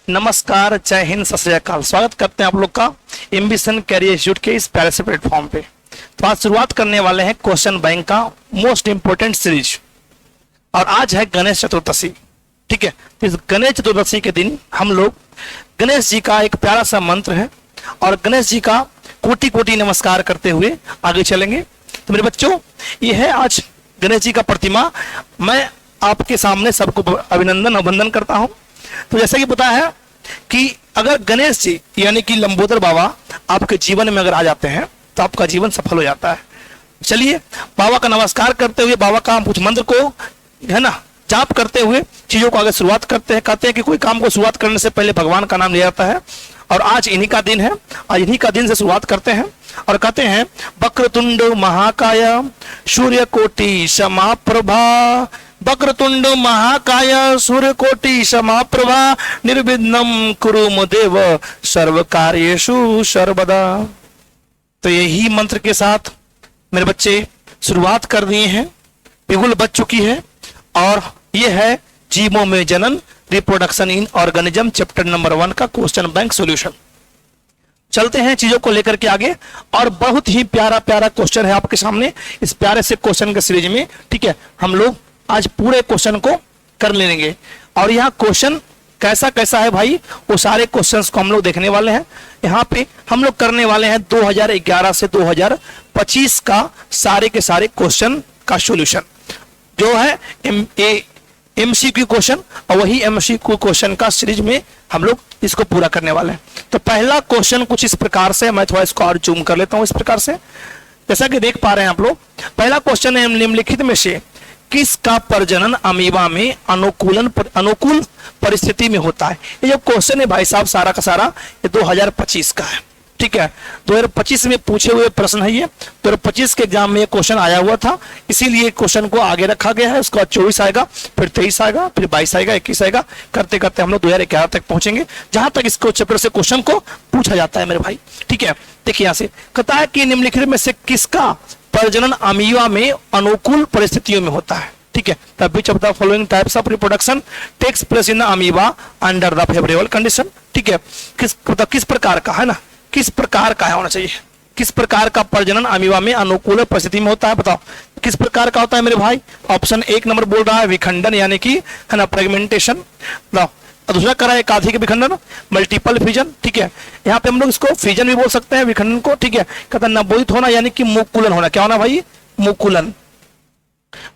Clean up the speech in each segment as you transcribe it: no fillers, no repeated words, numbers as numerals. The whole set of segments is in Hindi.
नमस्कार, जय हिंद, सत श्री अकाल। स्वागत करते हैं आप लोग का एम्बिशन कैरियर इंस्टीट्यूट के इस प्यारे से प्लेटफॉर्म पे। तो आज शुरुआत करने वाले हैं क्वेश्चन बैंक का मोस्ट इंपोर्टेंट सीरीज। और आज है गणेश चतुर्दशी, ठीक है। तो इस गणेश चतुर्दशी के दिन हम लोग गणेश जी का एक प्यारा सा मंत्र है और गणेश जी का कोटि कोटि नमस्कार करते हुए आगे चलेंगे। तो मेरे बच्चों, ये है आज गणेश जी का प्रतिमा। मैं आपके सामने सबको अभिनंदन करता हूं। तो जैसा कि पता है कि अगर गणेश जी यानी कि लंबोदर बाबा आपके जीवन में अगर आ जाते हैं तो आपका जीवन सफल हो जाता है। चलिए बाबा का नमस्कार करते हुए, बाबा का कुछ मंत्र को है ना जाप करते हुए चीजों को आगे शुरुआत करते हैं। कहते हैं कि कोई काम को शुरुआत करने से पहले भगवान का नाम लिया जाता है और आज इन्हीं का दिन है। आज इन्हीं का दिन से शुरुआत करते हैं और कहते हैं वक्रतुंड महाकाय सूर्यकोटि समप्रभा, वक्रतुंड महाकाय सूर्यकोटि समप्रभा, निर्विघ्नं कुरु मदेव सर्व कार्येषु सर्वदा। तो यही मंत्र के साथ मेरे बच्चे शुरुआत कर दिए हैं, बिगुल बज चुकी है और ये है जीवों में जनन, reproduction in organism, chapter number 1 का क्वेश्चन बैंक सॉल्यूशन। चलते हैं चीजों को लेकर के आगे और बहुत ही प्यारा प्यारा क्वेश्चन है आपके सामने इस प्यारे से क्वेश्चन के सीरीज में, ठीक है। हम लोग आज पूरे क्वेश्चन को कर लेंगे और यहाँ क्वेश्चन कैसा कैसा है भाई, वो सारे क्वेश्चंस को हम लोग देखने वाले हैं। यहाँ पे हम लोग करने वाले हैं 2011 से 2025 का सारे के सारे क्वेश्चन का सॉल्यूशन, जो है एमसीक्यू क्वेश्चन, और वही एमसीक्यू क्वेश्चन का सीरीज में हम लोग इसको पूरा करने वाले हैं। तो पहला क्वेश्चन कुछ इस प्रकार से, मैं थोड़ा इसको और जूम कर लेता हूं इस प्रकार से, जैसा कि देख पा रहे हैं आप लोग। पहला क्वेश्चन है निम्नलिखित में से किसका प्रजनन अमीबा में अनुकूल परिस्थिति में होता है। ये जो क्वेश्चन है भाई साहब सारा का सारा ये 2025 का है, ठीक है। 2025 में पूछे हुए प्रश्न है ये। 2025 के एग्जाम में ये क्वेश्चन आया हुआ था, इसीलिए क्वेश्चन को आगे रखा गया है। उसके बाद 24 आएगा, फिर 23 आएगा, फिर 22 आएगा, 21 आएगा, करते करते हम लोग 2011 तक पहुंचेंगे, जहां तक इसको चैप्टर से क्वेश्चन को पूछा जाता है मेरे भाई, ठीक है। देखिए यहाँ से कहता है कि निम्नलिखित में से किसका प्रजनन अमीबा में अनुकूल परिस्थितियों में होता है, ठीक है। The which of the following types of reproduction takes place in amoeba under the favourable condition, ठीक है। किस प्रकार का है ना, किस प्रकार का है होना चाहिए, किस प्रकार का प्रजनन अमीबा में अनुकूल परिस्थिति में होता है, बताओ किस प्रकार का होता है मेरे भाई। ऑप्शन 1 नंबर बोल रहा है विखंडन यानी कि है ना फ्रेगमेंटेशन, बताओ। दूसरा करा है एकाधिक विखंडन, मल्टीपल फ्यूजन, ठीक है। यहाँ पे हम लोग इसको फ्यूजन भी बोल सकते हैं विखंडन को, ठीक है। कहता नवोदित होना यानी कि मुकुलन होना, क्या होना भाई, मुकुलन।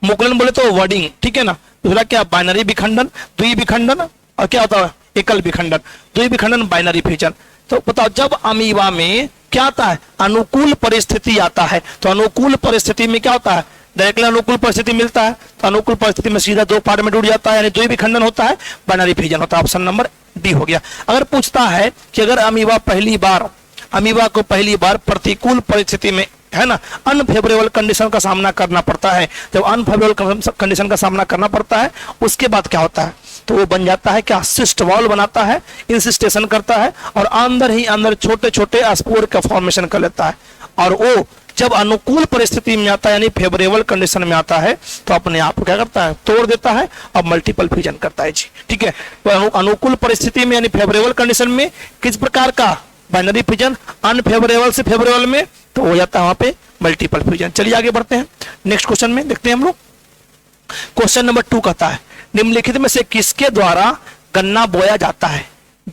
मुकुलन बोले तो वर्डिंग, ठीक है ना। दूसरा क्या बाइनरी विखंडन, द्विविखंडन, और क्या होता है एकल विखंडन, द्विविखंडन, बाइनरी फ्यूजन। तो बताओ जब अमीबा में क्या आता है, अनुकूल परिस्थिति आता है, तो अनुकूल परिस्थिति में क्या होता है, डायरेक्टली अनुकूल परिस्थिति मिलता है, तो अनुकूल परिस्थिति में सीधा 2 पार्ट में टूट जाता है, यानी द्विविखंडन होता है, बाइनरी फ्यूजन होता है। ऑप्शन नंबर डी हो गया। अगर पूछता है कि अगर अमीबा को पहली बार प्रतिकूल परिस्थिति में है ना अनफेवरेबल कंडीशन का सामना करना पड़ता है, जब अनफेवरेबल कंडीशन का सामना करना पड़ता है उसके बाद क्या होता है, तो वो बन जाता है क्या, सिस्ट वॉल बनाता है, इंसिस्टेशन करता है और अंदर ही अंदर छोटे छोटे स्पोर का फॉर्मेशन कर लेता है। और वो जब अनुकूल परिस्थिति में आता है यानी फेवरेबल कंडीशन में आता है तो अपने आप को क्या करता है, तोड़ देता है और मल्टीपल फ्यूजन करता है जी, ठीक है। तो अनुकूल परिस्थिति में यानी फेवरेबल कंडीशन में किस प्रकार का बाइनरी फ्यूजन, अनफेवरेबल से फेवरेबल में तो हो जाता है वहां पे मल्टीपल फ्यूजन। चलिए आगे बढ़ते हैं नेक्स्ट क्वेश्चन में, देखते हैं हम लोग। क्वेश्चन नंबर 2 कहता है निम्नलिखित में से किसके द्वारा गन्ना बोया जाता है,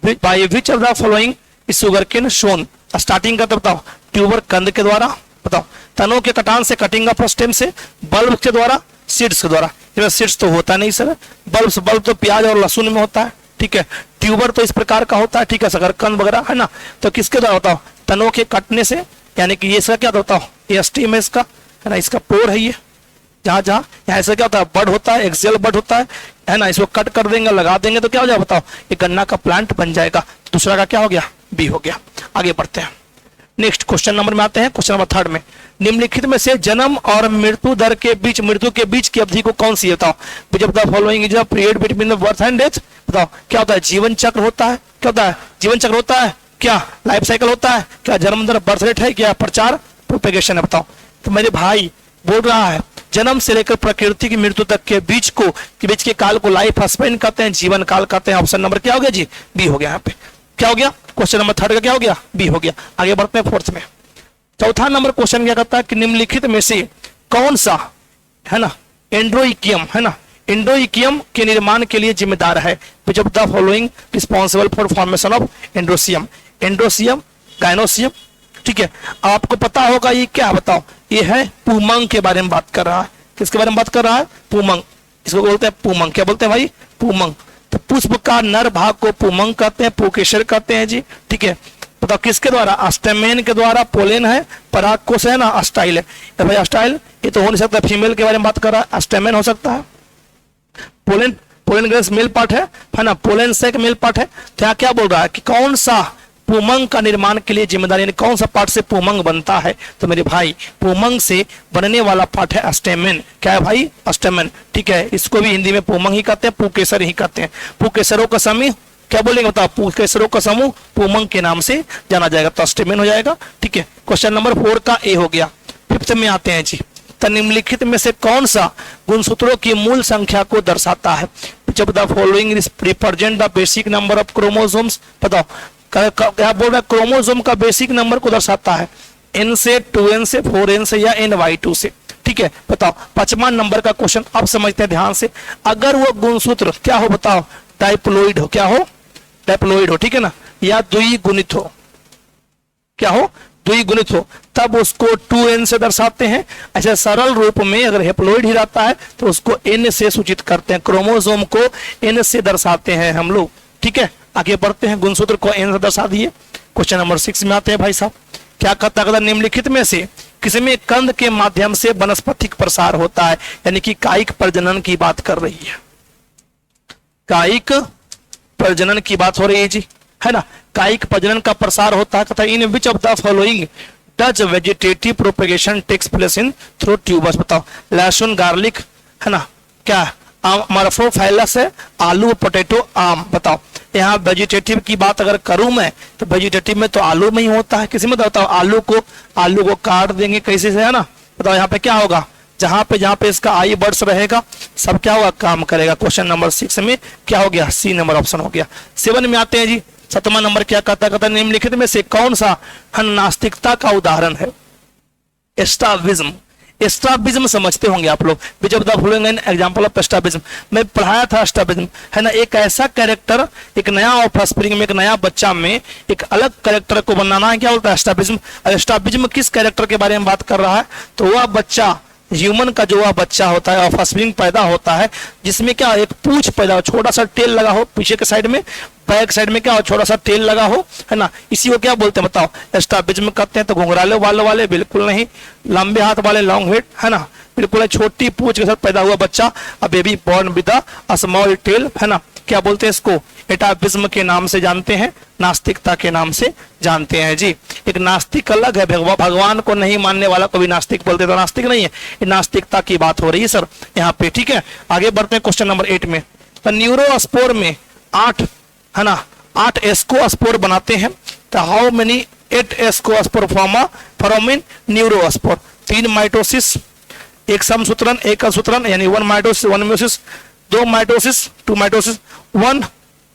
by which of the following is sugarcane shown. Starting का तो बताओ, ट्यूबर कंद के द्वारा, बताओ तनों के कटान से, कटिंग ऑफ स्टेम से, बल्ब के द्वारा, सीड्स के द्वारा। सीड्स तो होता नहीं सर, बल्ब तो प्याज और लहसुन में होता है, ठीक है। ट्यूबर तो इस प्रकार का होता है, ठीक है, शकरकंद वगैरह है ना। तो किसके द्वारा बताओ, तनों के कटने से, यानी कि ये इसका क्या बताओ, ये स्टीम है इसका, है ना, इसका पोर है ये, जहां यहाँ ऐसा क्या होता है, बड होता है, एक्सेल बड होता है ना। इसको कट कर देंगे, लगा देंगे तो क्या हो जाएगा बताओ, ये गन्ना का प्लांट बन जाएगा। दूसरा का क्या हो गया, बी हो गया। आगे बढ़ते हैं नेक्स्ट क्वेश्चन नंबर में आते हैं। क्वेश्चन नंबर 3 में निम्नलिखित में से जन्म और मृत्यु दर के बीच, मृत्यु के बीच की अवधि को कौन सी है बताओ। जब the following is a period between the birth and death, बताओ क्या होता है, जीवन चक्र होता है, क्या होता है, जीवन चक्र होता है, क्या लाइफ साइकिल होता है, क्या जन्म दर बर्थ रेट है, क्या प्रचार प्रोपेगेशन है, बताओ। तो मेरे भाई बोल रहा है जन्म से लेकर प्रकृति की मृत्यु तक के बीच के काल को लाइफ स्पेन कहते हैं, जीवन काल कहते हैं। ऑप्शन नंबर क्या हो गया जी? बी हो गया। यहाँ पे क्या हो गया? क्वेश्चन नंबर 3 का क्या हो गया? बी हो गया। आगे बढ़ते हैं 4th में। चौथा नंबर क्वेश्चन क्या कहता है कि निम्नलिखित में से कौन सा, है ना, एंड्रोइकियम, है ना, एंड्रोइकियम के निर्माण के लिए जिम्मेदार है? Which of the following responsible for formation of androecium? Androecium, gynoecium, ठीक है। आपको पता होगा ये क्या, बताओ? ये है पुमंग के बारे में बात कर रहा है। किसके बारे में बात कर रहा है? पुमंग। इसको बोलते हैं पुमंग। क्या बोलते हैं भाई? पुमंग। तो पुष्प का नर भाग को पुमंग कहते हैं, पुकेसर कहते हैं जी, ठीक है। बताओ किसके द्वारा? स्टेमेन के द्वारा। पोलेन है, पराग कोश है ना, अस्टाइल है। तो भाई अस्टाइल ये तो हो नहीं सकता, फीमेल के बारे में बात कर रहा है। स्टेमेन हो सकता है। Pollen, pollen grace male part है ना, पोलेन से एक मेल पार्ट है। तो यहाँ क्या बोल रहा है कि कौन सा पुमंग का निर्माण के लिए जिम्मेदार, यानी कौन सा पार्ट से पुमंग बनता है? तो मेरे भाई पुमंग से बनने वाला पार्ट है स्टेमेन। क्या है भाई? स्टेमेन, ठीक है। इसको भी हिंदी में पुमंग ही कहते हैं, पुकेसर ही कहते हैं। पुकेसरों का समूह क्या बोलेंगे बताओ? पुकेसरों का समूह पुमंग के नाम से जाना जाएगा, तो स्टेमेन हो जाएगा, ठीक है। क्वेश्चन नंबर 4 का ए हो गया। 5th में आते हैं जी। तो निम्नलिखित में से कौन सा गुणसूत्रों की मूल संख्या को दर्शाता है? जब the following represent the basic number of chromosomes, बताओ क्या बोल रहा है? क्रोमोसोम का बेसिक नंबर को दर्शाता है। n से, 2n से, 4n से या ny2 से, ठीक है। बताओ 5वां नंबर का क्वेश्चन अब समझते हैं ध्यान से। अगर वो गुणसूत्र क्या हो बताओ? डाइप्लोइड हो। क्या हो? डाइप्लोइड हो, ठीक है ना, या द्विगुणित हो। क्या हो? द्विगुणित हो, तब उसको 2n से दर्शाते हैं। ऐसे सरल रूप में अगर हेप्लोइड ही रहता है तो उसको n से सूचित करते हैं। क्रोमोसोम को n से दर्शाते हैं हम लोग, ठीक है। आगे बढ़ते हैं, गुणसूत्र को n से दर्शा दिए। क्वेश्चन नंबर 6 में आते हैं भाई साहब। क्या कहता है? निम्नलिखित में से किसमें कंद के माध्यम से वनस्पतिक प्रसार होता है? यानी कि कायिक प्रजनन की बात कर रही है। कायिक प्रजनन की बात हो रही है जी, है ना। कायिक प्रजनन का प्रसार होता है। कहता है in which of the following does vegetative propagation takes place in through tubers? बताओ लहसुन, गार्लिक, है ना, क्या मरफ्रोफाइलस है, आलू, पोटैटो, आम। बताओ यहाँ वेजिटेटिव की बात अगर करूं मैं तो वेजिटेटिव में तो आलू में ही होता है। किसी में बताओ? आलू को काट देंगे कैसे से, है ना। बताओ यहाँ पे क्या होगा? जहां पे इसका आई बर्ड्स रहेगा सब क्या होगा? काम करेगा। क्वेश्चन नंबर 6 में क्या हो गया? सी नंबर ऑप्शन हो गया। 7 में आते हैं जी। 7वां नंबर क्या कहता है? निम्नलिखित में से कौन सा नास्तिकता का उदाहरण है? एस्ट्राविज्म। एस्ट्राविज्म समझते होंगे आप लोग। Which of the following an example of एस्ट्राविज्म? मैं पढ़ाया था एस्ट्राविज्म, है ना। एक ऐसा कैरेक्टर, एक नया ऑफस्प्रिंग में, एक नया बच्चा में एक अलग कैरेक्टर को बनाना है। क्या बोलता है? एस्ट्राविज्म। एस्ट्राविज्म किस कैरेक्टर के बारे में बात कर रहा है? तो वह बच्चा, ह्यूमन का जो वह बच्चा होता है, ऑफस्प्रिंग पैदा होता है, जिसमें क्या एक पूंछ पैदा हो, छोटा सा टेल लगा हो पीछे के साइड में, बैक साइड में क्या हो? छोटा सा टेल लगा हो, है ना। इसी को क्या बोलते हैं बताओ? एस्ट्राविज्म कहते हैं। तो घुंघराले बालों वाले बिल्कुल नहीं, लंबे हाथ वाले, लॉन्ग हेड, है ना, बिल्कुल छोटी पूंछ के साथ पैदा हुआ बच्चा, a baby born with a small tail, है ना। क्या बोलते हैं इसको? एटाविज्म के नाम से जानते हैं, नास्तिकता के नाम से जानते हैं जी। एक नास्तिक अलग है, भगवान को नहीं मानने वाला को भी नास्तिक बोलते, तो नास्तिक नहीं है, ये नास्तिकता की बात हो रही है सर यहाँ पे, ठीक है। आगे बढ़ते हैं क्वेश्चन नंबर 8 में। तो न्यूरोस्पोर में 8, है ना, 8 एस्कोस्पोर बनाते हैं। तो how many 8 ascospore form in neurospora? 3 mitosis, 1 समसूत्रण, 1 असूत्रण, यानी 1 माइटोसिस 1 म्यूसिस, 2 माइटोसिस 2 माइटोसिस,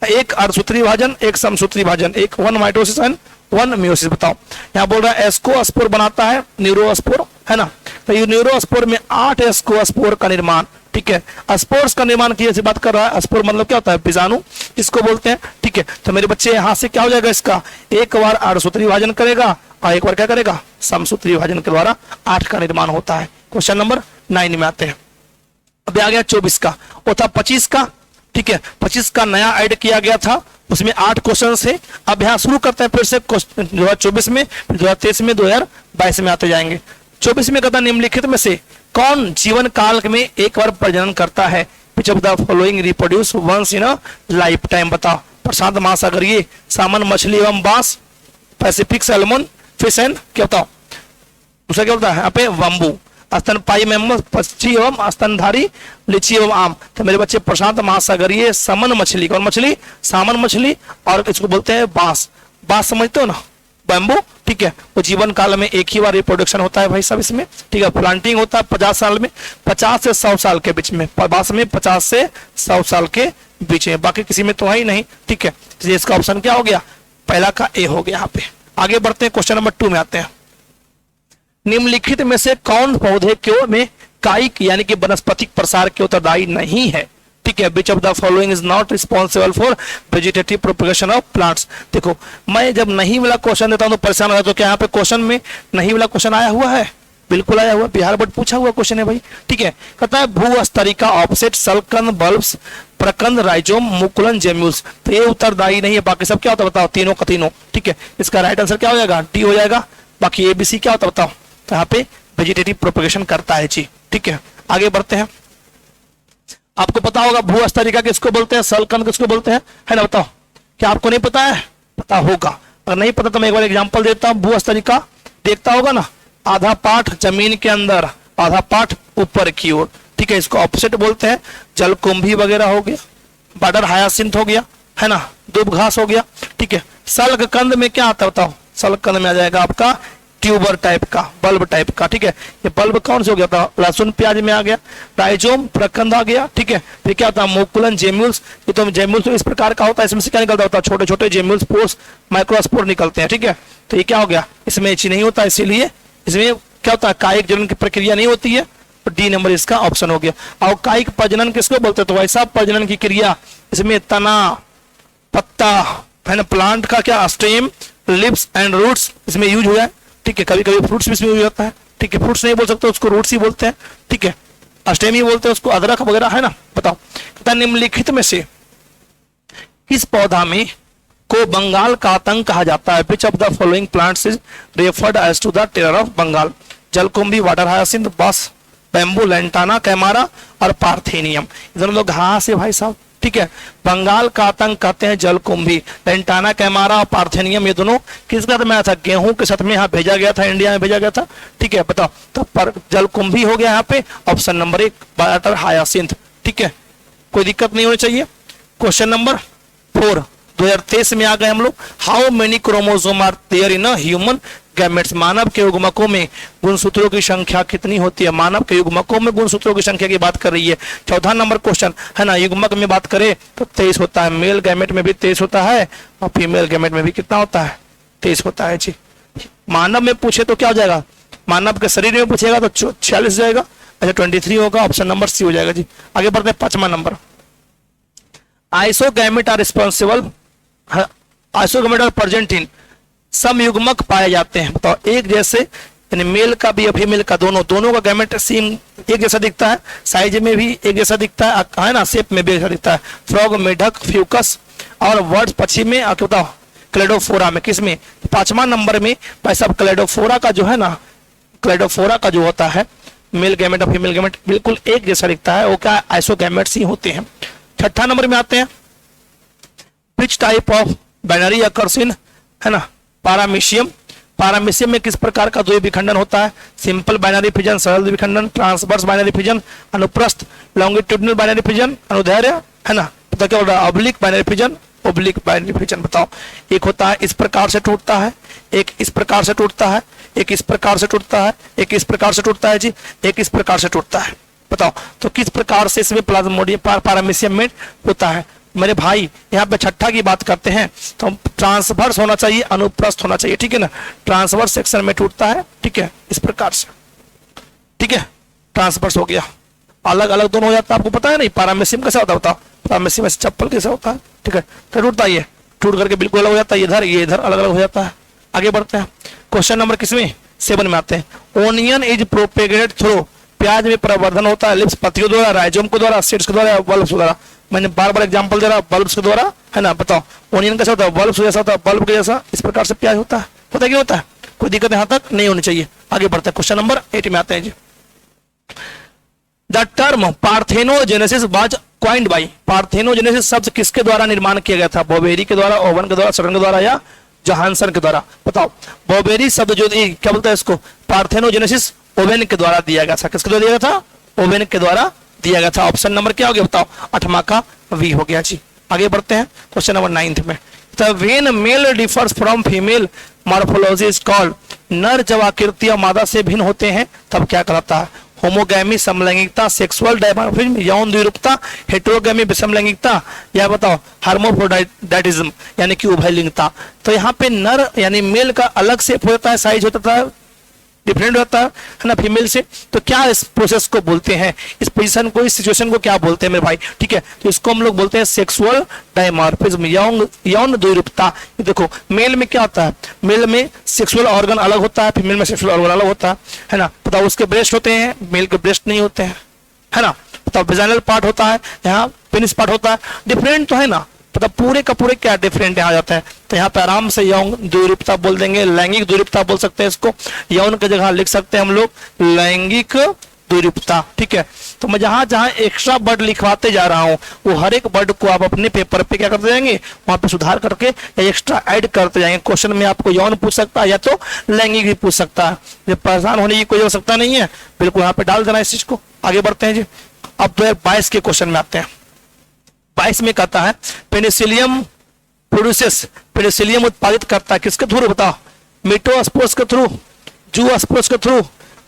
1 अर्धसूत्री विभाजन, 1 समसूत्री विभाजन, 1 माइटोसिस एंड 1 म्यूसिस। बताओ यहाँ बोल रहा है एस्कोस्पोर बनाता है न्यूरोस्पोर, है ना। तो ये न्यूरोस्पोर में 8 एस्कोस्पोर का निर्माण, ठीक है। स्पोर्स का निर्माण की जैसे बात कर रहा है। स्पोर मतलब क्या होता है? बीजाणु, इसको बोलते हैं, ठीक है। तो मेरे बच्चे यहाँ से क्या हो जाएगा? इसका 1 बार अर्धसूत्री विभाजन करेगा और 1 बार क्या करेगा? समसूत्री विभाजन के द्वारा 8 का निर्माण होता है। क्वेश्चन नंबर 9 में आते हैं। अब आ गया 24 का, वो था 25 का, ठीक है। 25 का नया ऐड किया गया था, उसमें 8 क्वेश्चन से। अब यहाँ शुरू करते हैं फिर से 2024 में, 2023 में, 2022 में आते जाएंगे। 24 में कहता निम्नलिखित में से कौन जीवन काल में 1 बार प्रजनन करता है? Which of the following reproduce once in a lifetime? बताओ प्रशांत महासागरीय, सामन मछली एवं बांस, पैसिफिक सैल्मन, फिश एंड, क्या बताओ दूसरा क्या बोलता है यहाँ पे? बम्बू, स्तनपायी मेमल, पक्षी एवं स्तनधारी, लीची एवं आम। तो मेरे बच्चे प्रशांत महासागरीय समन मछली, कौन मछली? सामन मछली, और इसको बोलते हैं बांस। बांस समझते हो ना? बैम्बू, ठीक है, वो जीवन काल में एक ही बार रिप्रोडक्शन होता है भाई साहब इसमें, ठीक है। प्लांटिंग होता है 50 साल में, 50 से 100 साल के बीच में, बांस में 50 से 100 साल के बीच में, बाकी किसी में तो है ही नहीं, ठीक है। इसलिए इसका ऑप्शन क्या हो गया, पहला का ए हो गया यहाँ पे। आगे बढ़ते हैं, क्वेश्चन नंबर 2 में आते हैं। निम्नलिखित में से कौन पौधे क्यों में कायिक यानी कि वनस्पतिक प्रसार के उत्तरदायी नहीं है, ठीक है। Which of the following is not responsible for vegetative propagation of plants. देखो मैं जब नहीं वाला क्वेश्चन देता हूं तो परेशान हो जाता हूं, क्या यहाँ पे क्वेश्चन में नहीं वाला क्वेश्चन आया हुआ है, बिल्कुल आया हुआ, बिहार बोर्ड पूछा हुआ क्वेश्चन है भाई, ठीक है। कहता है भूस्तरिका, ऑफसेट, सलकन, बल्ब्स, प्रकंद, राइजोम, मुकुलन, जेम्यूल्स। तो ये उत्तरदायी नहीं है, बाकी सब क्या होता है बताओ, तीनों का तीनों, ठीक है। इसका राइट आंसर क्या हो जाएगा, डी हो जाएगा। बाकी एबीसी क्या होता है बताओ, तो यहाँ पे वेजिटेटिव प्रोपगेशन करता है जी, ठीक है। आगे बढ़ते हैं, आपको पता होगा भूस्तरिका किसको बोलते हैं, सलकंद किसको बोलते हैं, है ना, बताओ। क्या आपको नहीं पता है, पता होगा, अगर नहीं पता तो मैं एक बार एग्जांपल देता हूं। भूस्तरिका देखता होगा ना, आधा पार्ट जमीन के अंदर, आधा पार्ट ऊपर की ओर, ठीक है। इसको ऑपोजिट बोलते हैं। जलकुंभी वगैरह हो गया, बॉर्डर हायासिंथ हो गया, है ना, दूब घास हो गया, ठीक है। सलकंद में क्या आता है बताओ, सलकंद में आ जाएगा आपका ट्यूबर टाइप का, बल्ब टाइप का, ठीक है। ये बल्ब कौन से हो गया था, लहसुन प्याज में आ गया। राइजोम, प्रकंद आ गया, ठीक है। फिर क्या होता है, मुकुलन, जेम्यूल्स। ये तो जेम्यूल्स तो इस प्रकार का होता है, इसमें से क्या निकलता होता है, छोटे छोटे जेम्यूल्स, पोर्स, माइक्रोस्पोर निकलते हैं, ठीक है। तो ये क्या हो गया, इसमें एच नहीं होता, इसीलिए इसमें क्या होता है, कायिक जनन की प्रक्रिया नहीं होती है, तो डी नंबर इसका ऑप्शन हो गया। और कायिक प्रजनन किसको बोलते हैं, तो वैसा प्रजनन की क्रिया इसमें तना, पत्ता, है ना, प्लांट का क्या स्टेम, लिप्स एंड रूट्स इसमें यूज हुआ है, ठीक है। कभी कभी फ्रूट्स भी इसमें यूज होता है, ठीक है। फ्रूट्स नहीं बोल सकते उसको, रूट्स ही बोलते हैं, ठीक है। स्टेम ही बोलते हैं उसको, अदरक वगैरह, है ना। बताओ, कहता निम्नलिखित में से किस पौधा में को बंगाल का आतंक कहा जाता है, which of the following plants is referred as to the terror of Bengal. जलकुंभी, वाटर हायासिंथ, बांस, बैम्बू, लैंटाना, कैमारा और पार्थेनियम। दोनों लोग घास है भाई साहब, ठीक है। बंगाल का आतंक कहते हैं जलकुंभी, लैंटाना, कैमारा और पार्थेनियम, ये दोनों किसके साथ में आया था, गेहूं के साथ में यहाँ भेजा गया था, इंडिया में भेजा गया था, ठीक है। बताओ, तो पर जलकुंभी हो गया यहाँ पे ऑप्शन नंबर 1, वाटर हायासिंथ, ठीक है। कोई दिक्कत नहीं होनी चाहिए। क्वेश्चन नंबर 4 2023 में आ गए हम लोग। How many chromosome are there in a human gametes. मानव के युग्मकों में गुणसूत्रों की संख्या कितनी होती है, मानव के युग्मकों में गुणसूत्रों की संख्या की बात कर रही है। 14 नंबर क्वेश्चन है ना, युग्मक में बात करें तो 23 होता है, मेल गैमेट में भी 23 होता है और फीमेल गैमेट में भी कितना होता है, 23 होता है जी। मानव में पूछे तो क्या हो जाएगा, मानव के शरीर में पूछेगा तो 46 जाएगा, अच्छा 23 होगा, ऑप्शन नंबर सी हो जाएगा जी। आगे बढ़ते हैं 5वां नंबर। Isogamete are responsible, isogamete are present in समयुग्मक पाए जाते हैं। बताओ, एक जैसे यानी मेल का भी फीमेल का दोनों का गैमेट सेम एक जैसा दिखता है, साइज में भी एक जैसा दिखता है ना, शेप में भी एक जैसा दिखता है। फ्रॉग, मेढक, फ्यूकस और वर्ड्स पक्षी में, बताओ क्लेडोफोरा में, किस में, 5वां नंबर में भाई साहब क्लेडोफोरा का जो है ना, क्लेडोफोरा का जो होता है मेल गैमेट और फीमेल गैमेट बिल्कुल एक जैसा दिखता है, वो क्या आइसोगैमेट्स ही होते हैं। 6ठा नंबर में आते हैं, which type of binary occurs in, है ना, पारामीशियम। पारामीशियम में किस प्रकार का द्विविखंडन होता है, सिंपल बाइनरी फिजन, सरल द्विविखंडन, ट्रांसवर्स बाइनरी फिजन, अनुप्रस्थ लॉन्गिट्यूडिनल बाइनरी फिजन, अनुदैर्घ्य, है ना, पता क्या होता है, oblique binary fission, oblique binary fission. बताओ, एक होता है इस प्रकार से टूटता है, एक इस प्रकार से टूटता है, एक इस प्रकार से टूटता है, एक इस प्रकार से टूटता है जी, एक इस प्रकार से टूटता है। बताओ तो किस प्रकार से इसमें प्लाज्मोडियम पारामीशियम में होता है। मेरे भाई यहाँ पे 6ठा की बात करते हैं तो ट्रांसवर्स होना चाहिए, अनुप्रस्थ होना चाहिए, ठीक है ना। ट्रांसवर्स सेक्शन में टूटता है, ठीक है, इस प्रकार से, ठीक है, ट्रांसवर्स हो गया। अलग अलग दोनों हो जाता है, आपको पता है नहीं पारामीशियम कैसा होता है, बताओ पारामीशियम ऐसे चप्पल कैसा होता है, ठीक है, तो टूटता है, टूट करके बिल्कुल अलग हो जाता है, इधर ये इधर अलग अलग हो जाता है। आगे बढ़ते हैं, क्वेश्चन नंबर किसमें, 7 में आते हैं। ओनियन इज प्रोपेगेटेड थ्रू, प्याज में प्रवर्धन होता है लिप्स पत्तियों द्वारा, राइजोम के द्वारा, सीड्स के द्वारा, बल्ब्स द्वारा। मैंने बार बार एग्जांपल दे रहा, बल्ब्स के द्वारा, है ना। बताओ ओनियन कैसा होता है, बल्ब्स जैसा होता है, बल्ब के जैसा इस प्रकार से प्याज होता है, पता क्या होता है, कोई दिक्कत यहाँ तक नहीं होनी चाहिए। आगे बढ़ते हैं, क्वेश्चन नंबर 8 में आते हैं जी। The term parthenogenesis was coined by, parthenogenesis शब्द किसके द्वारा निर्माण किया गया था, बॉबेरी के द्वारा, ओवन के द्वारा, सटन के द्वारा या जोहानसन के द्वारा। बताओ बॉबेरी शब्द जो क्या बोलता है इसको, पार्थेनोजेनेसिस ओवेन के द्वारा दिया गया था, किसके द्वारा दिया गया था, ओवेन के द्वारा दिया गया था। ऑप्शन नंबर क्या हो गया बताओ, 8वां का वी हो गया जी। आगे बढ़ते हैं क्वेश्चन नंबर 9 में। The when male differs from female morphology is called. नर जब आकृतियां मादा से भिन्न होते हैं तब क्या कहलाता है? होमोगैमी समलैंगिकता, सेक्सुअल डायमॉर्फिज्म, यौन द्विरूपता, हेटेरोगैमी विषमलैंगिकता, या बताओ हर्माफ्रोडाइटिज्म यानी कि उभयलिंगता। तो यहाँ पे नर यानी मेल का अलग से होता है, साइज होता है, डिफरेंट होता है ना फीमेल से। तो क्या इस प्रोसेस को बोलते हैं, इस पोजीशन को, इस सिचुएशन को क्या बोलते हैं मेरे भाई? ठीक है, तो इसको हम लोग बोलते हैं सेक्सुअल डायमॉर्फिज्म, यौन द्विरूपता। देखो मेल में क्या होता है, मेल में सेक्सुअल ऑर्गन अलग होता है, फीमेल में सेक्सुअल ऑर्गन अलग होता है ना। बताओ उसके ब्रेस्ट होते हैं, मेल के ब्रेस्ट नहीं होते हैं, है ना। बताओ वेजाइनल पार्ट होता है, यहाँ पेनिस पार्ट होता है, डिफरेंट तो है ना। मतलब पूरे का पूरे क्या डिफरेंट यहाँ जाते हैं। तो यहाँ पे आराम से यौन द्विरूपता बोल देंगे, लैंगिक द्विरूपता बोल सकते हैं इसको। यौन की जगह लिख सकते हैं हम लोग लैंगिक द्विरूपता। ठीक है, तो मैं जहां जहां एक्स्ट्रा वर्ड लिखवाते जा रहा हूं वो हर एक वर्ड को आप अपने पेपर पे क्या करते जाएंगे, वहां पे सुधार करके या एक्स्ट्रा ऐड करते जाएंगे। क्वेश्चन में आपको यौन पूछ सकता है या तो लैंगिक भी पूछ सकता है। ये परेशान होने की कोई आवश्यकता नहीं है, बिल्कुल यहाँ पे डाल देना इस चीज को। आगे बढ़ते हैं जी। अब 2022 के क्वेश्चन में आते हैं। 22 में कहता है पेनिसिलियम प्रोड्यूसेस, पेनिसिलियम उत्पादित करता है किसके थ्रू? बताओ, मीटोस्पोर्स के थ्रू, जूस्पोर्स के थ्रू,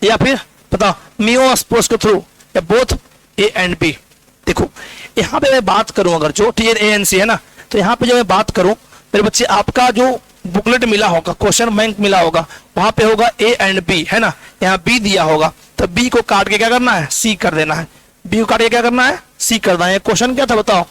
या फिर बताओ मियोस्पोर्स के थ्रू, या बोथ ए एंड बी। देखो यहाँ पे मैं बात करूं, अगर जो TNANC है ना, तो यहाँ पे जो मैं बात करूं मेरे बच्चे, आपका जो बुकलेट मिला होगा, क्वेश्चन बैंक मिला होगा, वहां पे होगा A एंड B, है ना। यहाँ B दिया होगा तो B को काट के क्या करना है, C कर देना है। B को काट के क्या करना है, C करना है। क्वेश्चन क्या था बताओ?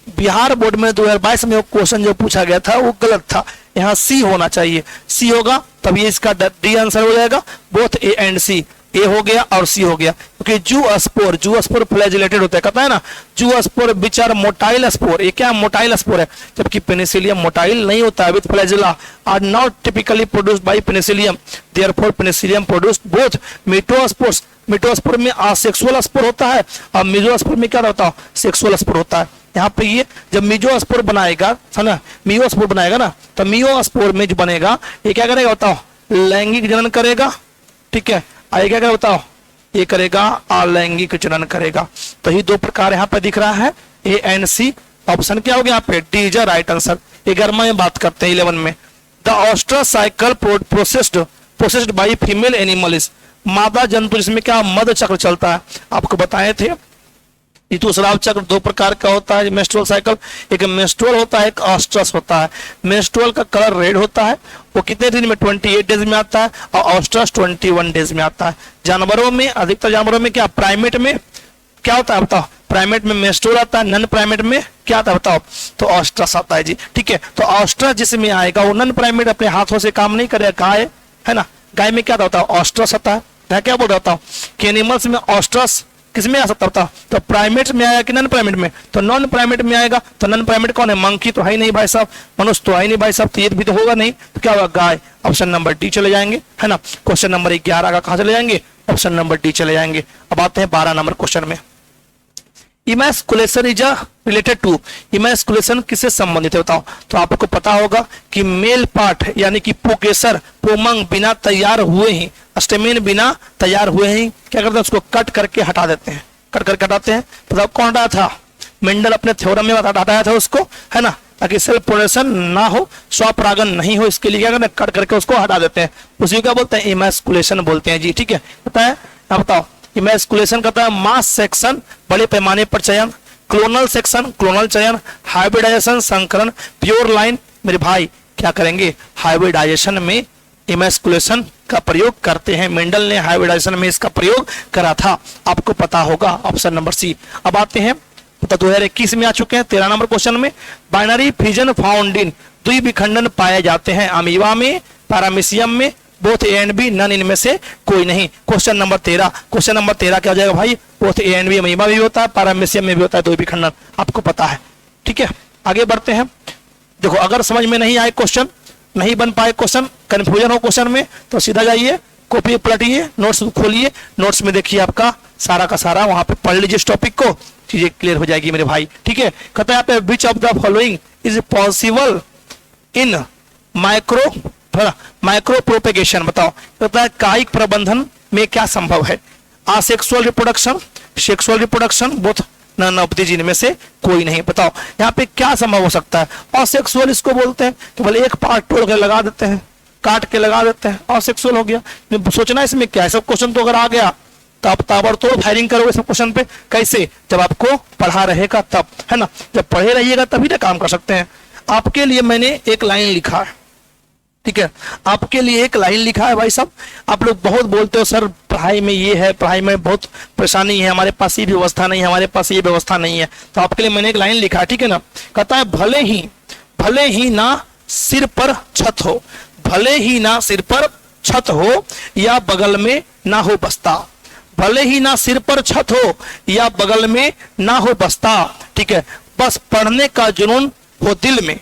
बिहार बोर्ड में 2022 में क्वेश्चन जो पूछा गया था वो गलत था, यहाँ C होना चाहिए। C होगा तब ये इसका D आंसर हो जाएगा। बोथ A एंड C, ए हो गया और सी हो गया, क्योंकि जूस्पोर फ्लैजिलेटेड होता है, कहता है ना zoospore which are motile spore. ये क्या मोटाइल स्पोर है, जबकि पेनिसिलियम मोटाइल नहीं होता है, with flagella are not typically produced by penicillium, therefore penicillium produced both mitospores. Mitospore में असेक्सुअल स्पोर होता है और मिजोस्पोर में क्या होता है, सेक्सुअल स्पोर होता है। यहाँ पे ये जब मिजोस्पोर बनाएगा, समझा, मियोस्पोर बनाएगा ना, तो मियोस्पोर में जो बनेगा ये क्या करेगा बताओ, लैंगिक जनन करेगा। ठीक है, आगे क्या करेगा बताओ, ये करेगा अलैंगिक जनन करेगा। तो ये दो प्रकार यहाँ पे दिख रहा है, ए एंड सी। ऑप्शन क्या हो गया यहाँ पे, डी इज राइट आंसर। 11वां में बात करते हैं 11 में, the oestrous cycle processed by female animal is, मादा जंतु जिसमें क्या मध चक्र चलता है, आपको बताए थे। ऋतुस्राव चक्र दो प्रकार का होता है, मेंस्ट्रुअल साइकिल, एक मेंस्ट्रुअल होता है, एक ऑस्ट्रस होता है। मेंस्ट्रुअल का कलर रेड होता है, वो कितने दिन में 28 डेज में आता है, और ऑस्ट्रस 21 डेज में आता है। जानवरों में, अधिकतर जानवरों में क्या, प्राइमेट में क्या होता है बताओ, प्राइमेट में मेंस्ट्रुअल आता है, नन प्राइमेट में क्या आता है बताओ, तो ऑस्ट्रस आता है जी। ठीक है, तो ऑस्ट्रस जिसमें आएगा वो नन प्राइमेट अपने हाथों से काम नहीं करेगा, गाय है ना, गाय में क्या होता है, ऑस्ट्रस आता है। मैं क्या बोल रहा हूँ कि एनिमल्स में ऑस्ट्रस किसमें आ सकता था, तो प्राइमेट में आया कि नॉन प्राइमेट में, तो नॉन प्राइमेट में आएगा। तो नॉन प्राइमेट कौन है, मंकी तो है ही नहीं भाई साहब, मनुष्य तो है ही नहीं भाई साहब, तो ये भी तो होगा नहीं, तो क्या होगा, गाय। ऑप्शन नंबर डी चले जाएंगे, है ना। क्वेश्चन नंबर 11 का कहां चले जाएंगे, ऑप्शन नंबर डी चले जाएंगे। अब आते हैं 12 नंबर क्वेश्चन में। Emasculation is related to, emasculation किससे संबंधित है बताओ। तो आपको पता होगा कि मेल पार्ट यानी कि पुकेसर, पोमंग बिना तैयार हुए ही, स्टेमिन बिना तैयार हुए ही क्या करते हैं, उसको कट करके हटा देते हैं, कट करके हटाते हैं। बताओ कौन हटाया था, मेंडल अपने थ्योरम में हटाया था उसको, है ना, ताकि सेल्फ प्रोडक्शन ना हो, स्वपरागन नहीं हो, इसके लिए क्या करते हैं, कट करके उसको हटा देते हैं। उसी क्या बोलते हैं, इमैस्कुलेशन बोलते हैं जी। ठीक है, पता है, अब बताओ इमैस्कुलेशन कहता है मास सेक्शन, बड़े पैमाने पर चयन, क्लोनल सेक्शन, क्लोनल चयन, हाइब्रिडाइजेशन, संकरण, प्योर लाइन। मेरे भाई क्या करेंगे, हाइब्रिडाइजेशन में इमैस्कुलेशन का प्रयोग करते हैं। मेंडल ने हाइब्रिडाइजेशन में इसका प्रयोग करा था, आपको पता होगा, ऑप्शन नंबर सी। अब आते हैं, तो 2021 में आ चुके हैं 13 नंबर क्वेश्चन में। बाइनरी फिजन फाउंड इन, द्विविखंडन पाए जाते हैं अमीबा में, पैरामीशियम में, both A and B, none इनमें से कोई नहीं। क्वेश्चन नंबर 13, क्वेश्चन नंबर 13 क्या हो जाएगा भाई, both A and B, amoeba भी होता है, पैरामीशियम में भी होता है, द्विविखंडन, आपको पता है। ठीक है, आगे बढ़ते हैं। देखो अगर समझ में नहीं आए क्वेश्चन, नहीं बन पाए क्वेश्चन, कंफ्यूजन हो क्वेश्चन में, तो सीधा जाइए, कॉपी पलटिए, नोट्स खोलिए, नोट्स में देखिए आपका सारा का सारा, वहां पे पढ़ लीजिए इस टॉपिक को, चीजें क्लियर हो जाएगी मेरे भाई। ठीक है, कहता है यहाँ पे which of the following is possible in micro propagation, बताओ। कहता है कायिक प्रबंधन में क्या संभव है, asexual reproduction, sexual reproduction, both none of these, इनमें से कोई नहीं। बताओ यहाँ पे क्या संभव हो सकता है, असेक्सुअल इसको बोलते हैं, केवल एक पार्ट तोड़ कर लगा देते हैं, काट के लगा देते हैं, असेक्सुअल हो गया। सोचना इसमें क्या है, सब क्वेश्चन तो अगर आ गया तो आप ताबड़तोड़ फायरिंग करोगे सब क्वेश्चन पे। कैसे? जब आपको पढ़ा रहेगा तब, है ना, जब पढ़े रहिएगा तभी ना काम कर सकते हैं। आपके लिए मैंने एक लाइन लिखा है, ठीक है, आपके लिए एक लाइन लिखा है भाई साहब। आप लोग बहुत बोलते हो सर पढ़ाई में ये है, पढ़ाई में बहुत परेशानी है, हमारे पास ये व्यवस्था नहीं है, हमारे पास ये व्यवस्था नहीं है। तो आपके लिए मैंने एक लाइन लिखा है, ठीक है ना। कहता है भले ही ना सिर पर छत हो, भले ही ना सिर पर छत हो या बगल में ना हो बस्ता, भले ही ना सिर पर छत हो या बगल में ना हो बस्ता, ठीक है, बस पढ़ने का जुनून हो दिल में,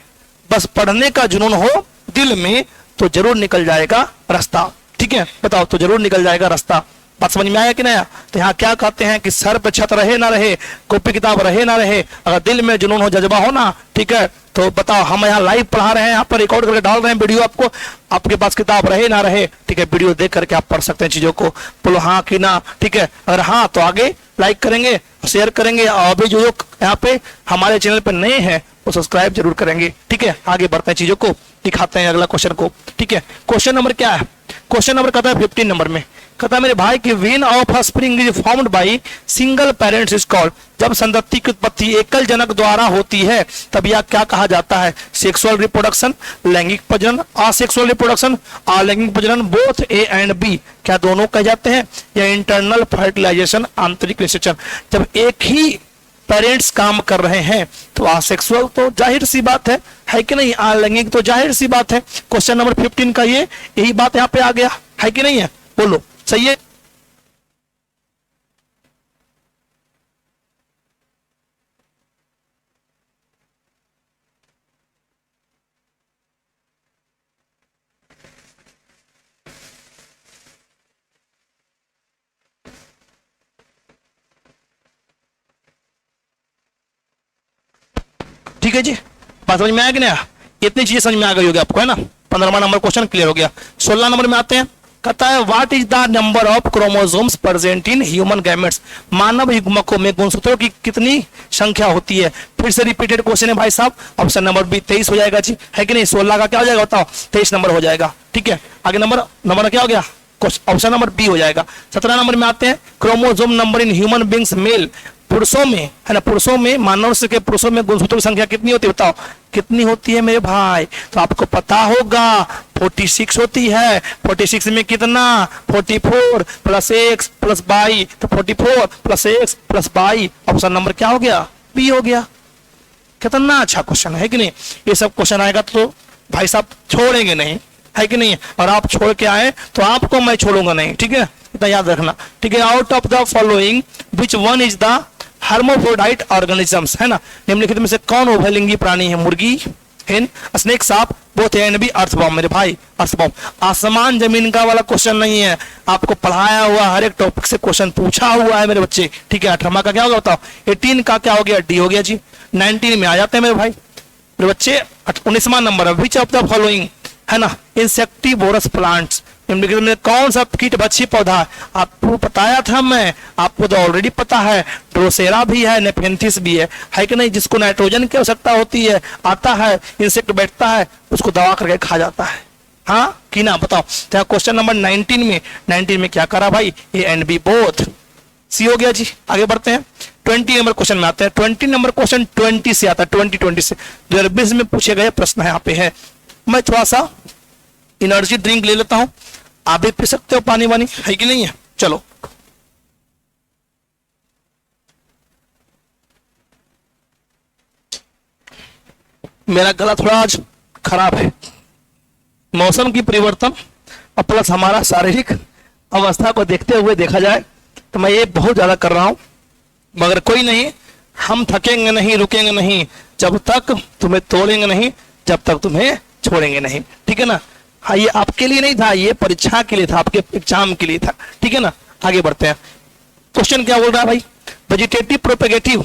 बस पढ़ने का जुनून हो दिल में, तो जरूर निकल जाएगा रास्ता। ठीक है, बताओ, तो जरूर निकल जाएगा रास्ता। बात समझ में आया कि नहीं? तो यहाँ क्या कहते हैं कि सर पे छत रहे ना रहे, कॉपी किताब रहे ना रहे, अगर दिल में जुनून हो, जज्बा हो ना, ठीक है, तो बताओ, हम यहाँ लाइव पढ़ा रहे हैं, यहाँ पर रिकॉर्ड करके डाल रहे हैं वीडियो आपको, आपके पास किताब रहे ना रहे, ठीक है, वीडियो देख करके आप पढ़ सकते हैं चीजों को। बोलो हाँ कि ना, ठीक है, अगर हाँ तो आगे लाइक करेंगे, शेयर करेंगे, और अभी जो यहाँ पे हमारे चैनल पे नए हैं वो सब्सक्राइब जरूर करेंगे। ठीक है, आगे बढ़ते हैं, चीजों को दिखाते हैं अगला क्वेश्चन को। ठीक है, क्वेश्चन नंबर क्या है? क्वेश्चन नंबर कहता है 15 नंबर में, कहता है मेरे भाई कि when of spring is formed by single parents is called, जब संतति की उत्पत्ति एकल जनक द्वारा होती है तब यह क्या कहा जाता है? सेक्सुअल रिप्रोडक्शन, लैंगिक प्रजनन, असेक्सुअल रिप्रोडक्शन, अलैंगिक प्रजनन, बोथ ए एंड बी, क्या दोनों कहे जाते हैं? या इंटरनल फर्टिलाइजेशन, आंतरिक निषेचन। जब एक ही पेरेंट्स काम कर रहे हैं तो असेक्सुअल तो जाहिर सी बात है कि नहीं, अलैंगिक तो जाहिर सी बात है। क्वेश्चन नंबर 15 का ये यही बात यहाँ पे आ गया है कि नहीं है? बोलो, सही है? ठीक है जी, बात समझ में आया कि नहीं? इतनी चीजें समझ में आ गई होगी आपको, है ना। 15वां नंबर क्वेश्चन क्लियर हो गया। 16 नंबर में आते हैं, कहता है what is the number of chromosomes present in human gametes, मानव युग्मकों में गुणसूत्रों की कितनी संख्या होती है? फिर से रिपीटेड क्वेश्चन है भाई साहब। ऑप्शन नंबर बी 23 हो जाएगा जी, है कि नहीं? 16 का क्या हो जाएगा बताओ? 23 नंबर हो जाएगा। ठीक है, आगे नंबर क्या हो गया? ऑप्शन नंबर बी हो जाएगा। 17 नंबर में आते हैं, chromosome number in human beings male, पुरुषों में, है ना, पुरुषों में, मानव से के पुरुषों में गुणसूत्रों की संख्या कितनी होती है? बताओ कितनी होती है मेरे भाई? तो आपको पता होगा 46 होती है। 46 में कितना? 44 प्लस x प्लस y, तो 44 plus x plus y। Option number क्या हो गया? बी हो गया। कितना अच्छा क्वेश्चन है कि नहीं? ये सब क्वेश्चन आएगा तो भाई साहब छोड़ेंगे नहीं, है कि नहीं? और आप छोड़ के आए तो आपको मैं छोड़ूंगा नहीं, ठीक है, इतना याद रखना। ठीक है, out of the following which one is the hermaphrodite organisms, है ना, निम्नलिखित में से कौन उभयलिंगी प्राणी है? मुर्गी, हेन, स्नेक, सांप, both A and B, earthworm. मेरे भाई अर्थवॉर्म, आसमान जमीन का वाला क्वेश्चन नहीं है, आपको पढ़ाया हुआ हर एक टॉपिक से क्वेश्चन पूछा हुआ है मेरे बच्चे। ठीक है, 18वां का क्या होगा बताओ? 18 का क्या हो गया? डी हो गया जी। 19 में आ जाते हैं मेरे भाई मेरे बच्चे। 19वां नंबर है, विच ऑफ द फॉलोइंग, है ना, इंसेक्टिवोरस प्लांट्स, में कौन सा कीट भक्षी पौधा? आपको बताया था मैं, आपको तो ऑलरेडी पता है, ड्रोसेरा भी है, नेफेंथिस भी है कि नहीं? जिसको नाइट्रोजन की आवश्यकता होती है, आता है, इंसेक्ट बैठता है, उसको दबा करके खा जाता है, हाँ कि ना? बताओ। तो क्वेश्चन नंबर 19 में क्या करा भाई? ए एंड बी बोथ, सी हो गया जी। आगे बढ़ते हैं, 20 नंबर क्वेश्चन में आते हैं। 20 नंबर क्वेश्चन 20 से आता है, 20 से 2020 में पूछे गए प्रश्न यहाँ पे है। मैं थोड़ा सा एनर्जी ड्रिंक ले लेता हूं, आप भी पी सकते हो पानी वानी, है कि नहीं है? चलो, मेरा गला थोड़ा आज खराब है, मौसम की परिवर्तन और प्लस हमारा शारीरिक अवस्था को देखते हुए देखा जाए तो मैं ये बहुत ज्यादा कर रहा हूं, मगर कोई नहीं, हम थकेंगे नहीं, रुकेंगे नहीं, जब तक तुम्हें तोड़ेंगे नहीं, जब तक तुम्हें छोड़ेंगे नहीं। ठीक है ना? हाँ, ये आपके लिए नहीं था, ये परीक्षा के लिए था, आपके एग्जाम के लिए था। ठीक है ना? आगे बढ़ते हैं, क्वेश्चन क्या बोल रहा है भाई? Vegetative propagative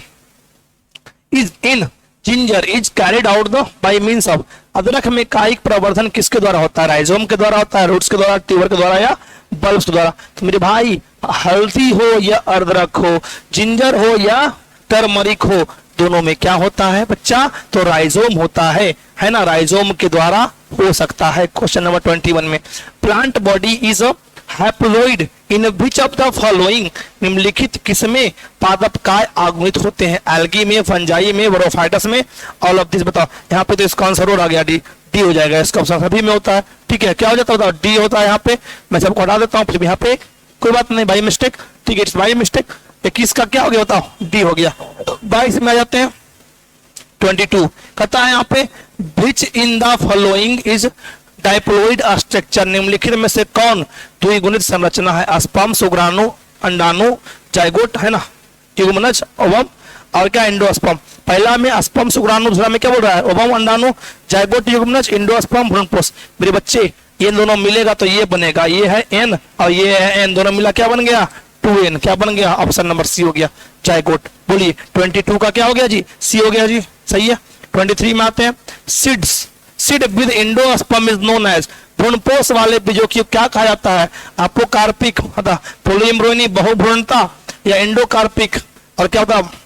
is in ginger is carried out the by means of, अदरक में कायिक प्रवर्धन किसके द्वारा होता है? राइजोम के द्वारा होता है, रूट्स के द्वारा, ट्यूबर के द्वारा, या बल्ब्स के द्वारा? तो मेरे भाई, हल्दी हो या अदरक हो, जिंजर हो या टर्मरिक हो, दोनों में क्या होता है बच्चा? तो राइजोम होता है है ना, राइजोम के द्वारा हो सकता है। क्वेश्चन नंबर 21 में, plant body is haploid in which of the following, निम्नलिखित किसमें पादप काय आगुणित होते हैं? एल्गी में, फंजाई में, ब्रोफाइटस में, ऑल ऑफ दिस बताओ। यहाँ पे तो इसका आंसर और आ गया डी, डी हो जाएगा, इसका ऑप्शन सभी में होता है। ठीक है, क्या हो जाता है बताओ? डी होता है यहाँ पे। मैं सबको हटा देता हूँ, फिर यहाँ पे कोई बात नहीं, बाई मिस्टेक। ठीक है, इट्स बाई मिस्टेक। 21 का क्या हो गया बताओ? डी हो गया। 22 में आ जाते हैं, 22 कहता है यहाँ पे, which in the following is diploid structure, निम्नलिखित में से कौन द्विगुणित संरचना है? स्पर्म, शुक्राणु, अंडाणु, जाइगोट, है ना, युग्मनज, ओवम और क्या एंडोस्पर्म। पहला में स्पर्म, शुक्राणु, दूसरा में क्या बोल रहा है? ओवम, अंडाणु, जाइगोट, युग्मनज, एंडोस्पर्म, भ्रूणपोष। मेरे बच्चे ये दोनों मिलेगा तो ये बनेगा, ये है एन और ये है एन, दोनों मिला क्या बन गया? 2n। क्या बन गया? ऑप्शन नंबर सी हो गया, जाइगोट। बोलिए 22 का क्या हो गया जी? सी हो गया जी, सही है। 23 में आते हैं, seeds, seed with endosperm is known as, भ्रूणपोष वाले बीजों की क्या कहा जाता है? अपोकार्पिक, पोलिएम्ब्रियोनी, बहुभ्रूणता, या एंडोकार्पिक, और क्या होता है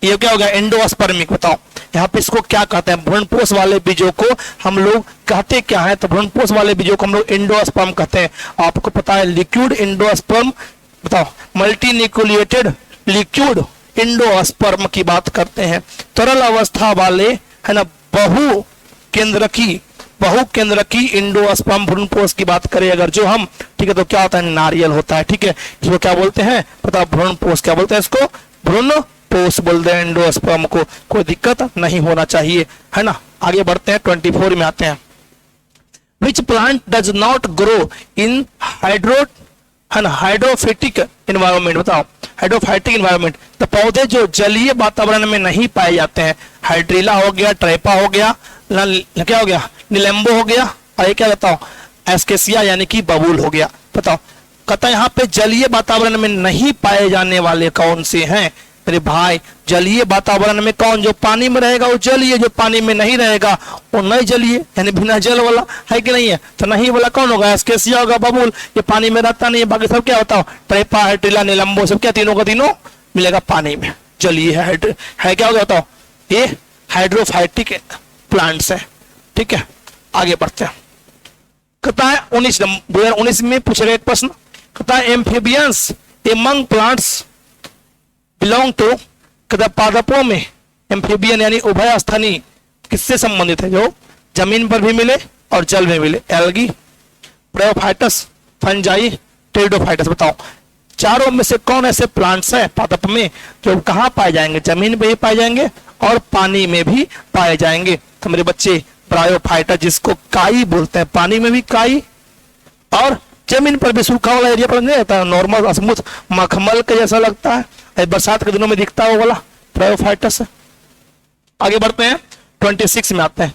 ये क्या हो गया? एंडोस्पर्मिक। बताओ यहाँ पे इसको क्या कहते हैं? भ्रूणपोष वाले बीजों को हम लोग कहते क्या है? तो भ्रूणपोष वाले बीजों को हम लोग एंडोस्पर्म कहते हैं। आपको पता है लिक्विड एंडोस्पर्म, बताओ, मल्टी न्यूक्लिएटेड लिक्विड एंडोस्पर्म की बात करते हैं। तरल अवस्था वाले, है ना, बहु केंद्रकी एंडोस्पर्म भ्रूणपोष की बात करें अगर जो हम, ठीक है, तो क्या होता है? नारियल होता है। ठीक है, इसको क्या बोलते हैं? पता, भ्रूणपोष। क्या बोलते हैं इसको? भ्रूणपोष बोलते हैं एंडोस्पर्म को। कोई दिक्कत नहीं होना चाहिए, है ना। आगे बढ़ते हैं, 24 में आते हैं, which plant does not grow in hydrophytic environment. बताओ, हाइड्रोफाइटिक एनवायरमेंट, तो पौधे जो जलीय वातावरण में नहीं पाए जाते हैं। हाइड्रीला हो गया, ट्राइपा हो गया, क्या हो गया? निलंबो हो गया, और ये क्या बताओ? एस्केसिया यानी कि बबूल हो गया। बताओ, कहता है यहाँ पे जलीय वातावरण में नहीं पाए जाने वाले कौन से हैं? मेरे भाई, जलीय वातावरण में कौन? जो पानी में रहेगा वो जलीय, जो पानी में नहीं रहेगा वो नहीं जलीय, यानी बिना जल वाला, है कि नहीं है? तो नहीं वाला कौन होगा? एस्केसिया होगा, बबूल, ये पानी में रहता नहीं है। बाकी सब क्या बताओ? ट्राइपा, हाइड्रीला, निलंबो, सब क्या तीनों का तीनों मिलेगा पानी में, जलीय है क्या होगा बताओ? ये हाइड्रोफाइटिक प्लांट्स है। ठीक है, आगे बढ़ते हैं। कहता है 2019 में पूछा गया एक प्रश्न, कहता है amphibians among plants belong to, कहता पादपों में एम्फीबियन यानी उभय स्थानीय किससे संबंधित है? जो जमीन पर भी मिले और जल में मिले। Algae, bryophytes, fungi, pteridophytes. बताओ चारों में से कौन ऐसे प्लांट्स है पादप में जो कहाँ पाए जाएंगे? जमीन पे भी पाए जाएंगे और पानी में भी पाए जाएंगे। तो मेरे बच्चे, ब्रायोफाइटस जिसको काई बोलते हैं, पानी में भी काई और जमीन पर भी सूखा वाला एरिया पर नहीं रहता, नॉर्मल स्मूथ मखमल के जैसा लगता है, बरसात के दिनों में दिखता है वो वाला ब्रायोफाइटस। आगे बढ़ते हैं, 26 में आते हैं,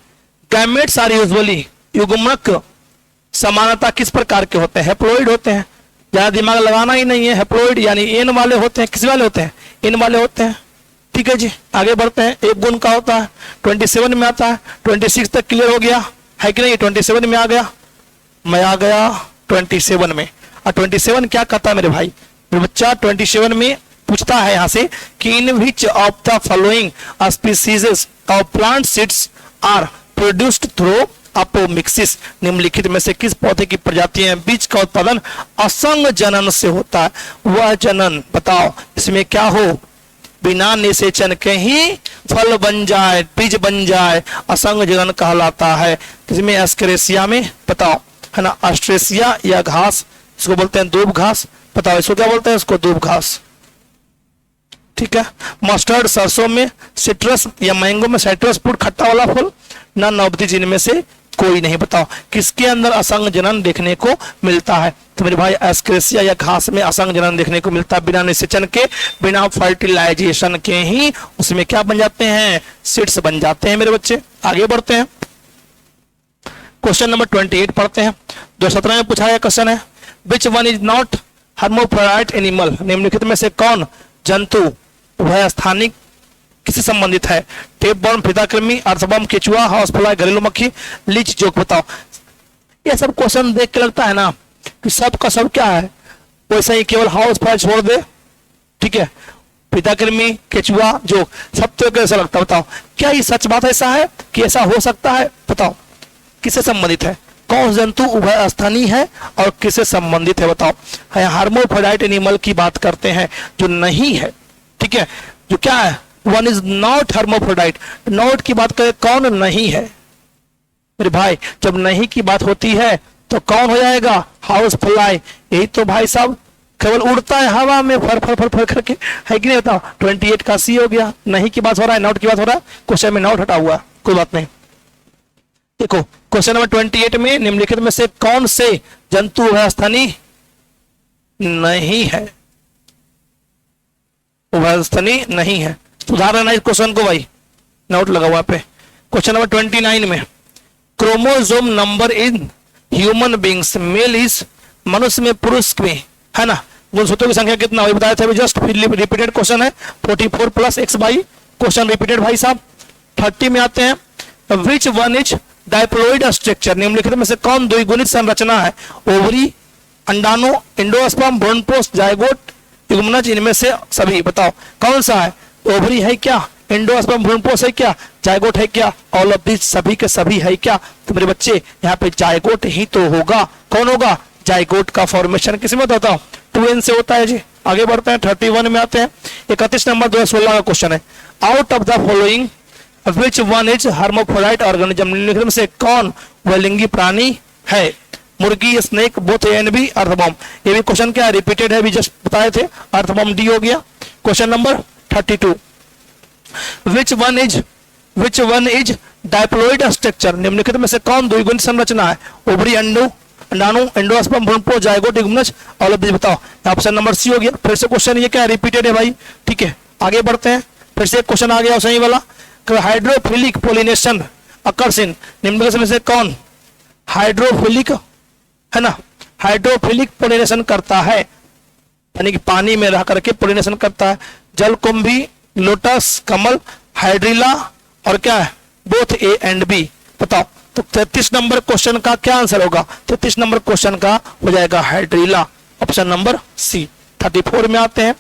गैमेट्स आर यूजुअली, युग्मक समानता किस प्रकार के होते हैं? हैप्लोइड होते हैं। ज्यादा दिमाग लगाना ही नहीं है, हैप्लोइड यानी एन वाले होते हैं। किस वाले होते हैं? एन वाले होते हैं। ठीक है जी, आगे बढ़ते हैं, एक गुण का होता है। 27 में आता है, 26 तक क्लियर हो गया है कि नहीं? 27 में आ गया, मैं आ गया 27 में। और 27 क्या कहता है मेरे भाई? मेरे बच्चा 27 में पूछता है यहाँ से कि in which of the following species of plant seeds are produced through apomixis, निम्नलिखित में से किस पौधे की प्रजाति है बीज का उत्पादन असंग जनन से होता है? वह जनन बताओ, इसमें क्या हो? बिना निषेचन के ही फल बन जाए, बीज बन जाए, असंग जनन कहलाता है। इसमें एस्केरेसिया में बताओ, है ना, ऑस्ट्रेसिया या घास, इसको बोलते हैं दूब घास। बताओ इसको क्या बोलते हैं? इसको दूब घास। ठीक है, मस्टर्ड, सरसों में, सिट्रस या मैंगो में साइट्रस फ्रूट, खट्टा वाला फल, नन ऑफ द जिनमें से कोई नहीं। बताओ किसके अंदर असंग जनन देखने को मिलता है? तो मेरे भाई एस्केरेसिया या घास में असंग जनन देखने को मिलता है। बिना निषेचन के, बिना फर्टिलाइजेशन के ही उसमें क्या बन जाते हैं? सीड्स बन जाते हैं मेरे बच्चे। आगे बढ़ते हैं, क्वेश्चन नंबर 28 पढ़ते हैं। 2017 में पूछा गया क्वेश्चन है, which one is not hermaphrodite animal, निम्नलिखित में से कौन जंतु उभय स्थानीय किससे संबंधित है? टेपवर्म, फीताकृमि, अर्थवर्म, केचुआ, हाउसफ्लाई, घरेलू मक्खी, लीच, जोक। बताओ ये सब क्वेश्चन देख के लगता है ना कि सब का सब क्या है, वैसे ही केवल हाउस फ्लाई छोड़ दे। ठीक है, पिताकृमि, केचुआ, जोक, सब तो कैसा लगता है बताओ? क्या ये सच बात ऐसा है कि ऐसा हो सकता है? बताओ किससे संबंधित है? कौन जंतु उभय स्थानीय है और किससे संबंधित है? बताओ। हार्मोफोडाइट एनिमल की बात करते हैं जो नहीं है, ठीक है, जो क्या है, वन इज नॉट हार्मोफोडाइट। नॉट की बात करें, कौन नहीं है मेरे भाई? जब नहीं की बात होती है तो कौन हो जाएगा? House fly. यही तो भाई साहब केवल उड़ता है हवा में फर फर फर फर करके, है कि नहीं? बताओ 28 का सी हो गया। नहीं की बात हो रहा है, नॉट की बात हो रहा है, क्वेश्चन में नॉट हटा हुआ, कोई बात नहीं। देखो क्वेश्चन नंबर 28 में निम्नलिखित में से कौन से जंतु उभयस्थानीय नहीं है? उभयस्थानीय नहीं है। उदाहरण है इस क्वेश्चन को भाई, नोट लगा हुआ पे। क्वेश्चन नंबर 29 में chromosome number in human beings male is, मनुष्य में पुरुष में, है ना, गुणसूत्रों की संख्या कितना हुई बताया था अभी जस्ट, रिपीटेड क्वेश्चन है। 44 plus x by, question repeated भाई साहब। 30 में आते हैं, विच वन इज डायप्लॉइड स्ट्रक्चर, निम्नलिखित में से कौन द्विगुणित संरचना है? ओवरी, अंडाणु, एंडोस्पर्म, भ्रूणपोष, जायगोट, युग्मनज, इनमें से सभी बताओ कौन सा है? ओवरी है क्या? एंडोस्पर्म भ्रूणपोष है क्या? जायगोट है क्या? ऑल ऑफ दिस, सभी के सभी है क्या? तो मेरे बच्चे यहाँ पे जायगोट ही तो होगा। कौन होगा? जायगोट का फॉर्मेशन किस में होता है? 2n से होता है जी। आगे बढ़ते हैं, 31 में आते हैं। 31 नंबर 2016 का क्वेश्चन है, out of the following which one is hermaphrodite organism, निम्नलिखित में से कौन वलिंगी प्राणी है? मुर्गी, snake, both A and B, earthworm. ये भी क्वेश्चन क्या है? रिपीटेड है, अभी जस्ट बताए थे, अर्थवॉर्म डी हो गया। Question number 32, which one is diploid structure, निम्नलिखित में से कौन द्विगुणित संरचना है? ओवरी, अंडाणु, एंडोस्पर्म, भ्रूणपोष, जायगोट, युग्मनज, ऑल ऑफ दिस बताओ। ऑप्शन नंबर सी हो गया। फिर से क्वेश्चन ये क्या है? रिपीटेड है भाई, ठीक है। आगे बढ़ते हैं, फिर से एक क्वेश्चन आ गया सही वाला, हाइड्रोफिलिक पोलिनेशन अकर्स इन, निम्नलिखित में से कौन हाइड्रोफिलिक, है ना, हाइड्रोफिलिक पोलिनेशन करता है, यानी कि पानी में रह करके पोलिनेशन करता है? जलकुंभी, लोटस, कमल, हाइड्रिला और क्या है? बोथ ए एंड बी बताओ। तो 33 नंबर क्वेश्चन का क्या आंसर होगा? 33 नंबर क्वेश्चन का हो जाएगा हाइड्रिला, ऑप्शन नंबर सी। 34 में आते हैं,